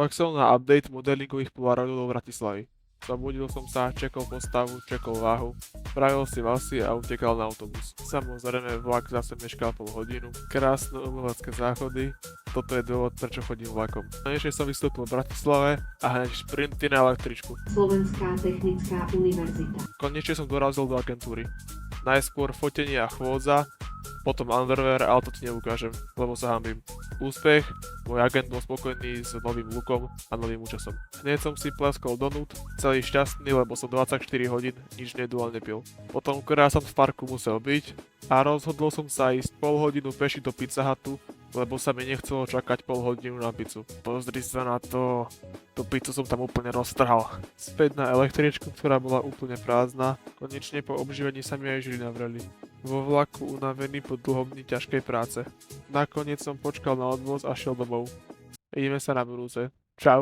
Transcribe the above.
Ak som na update modelingových polaroidov do Bratislavy. Zobudil som sa, čekol postavu, čekol váhu, pravil si vlasy a utekal na autobus. Samozrejme vlak zase meškal pol hodinu, krásne umelecké záchody, toto je dôvod, prečo chodím vlakom. Konečne som vystúpil v Bratislave a hneď šprinty na električku. Slovenská technická univerzita. Konečne som dorazil do agentúry. Najskôr fotenie a chôdza, potom underwear, ale to ti neukážem, lebo sa hanbím. Úspech, môj agent bol spokojný s novým lookom a novým účasom. Hneď som si pleskol do nút, celý šťastný, lebo som 24 hodín nič nedul a nepil. Potom ktorá som v parku musel byť a rozhodol som sa ísť pol hodinu peši do Pizza Hutu, lebo sa mi nechcelo čakať pol hodinu na pizzu. Pozri sa na to, tú pizzu som tam úplne roztrhal. Späť na električku, ktorá bola úplne prázdna, konečne po obživení sa mi aj žily navreli. Vo vlaku unavený po dlhom dni ťažkej práce. Nakoniec som počkal na odvoz a šiel domov. Vidíme sa na budúce. Čau.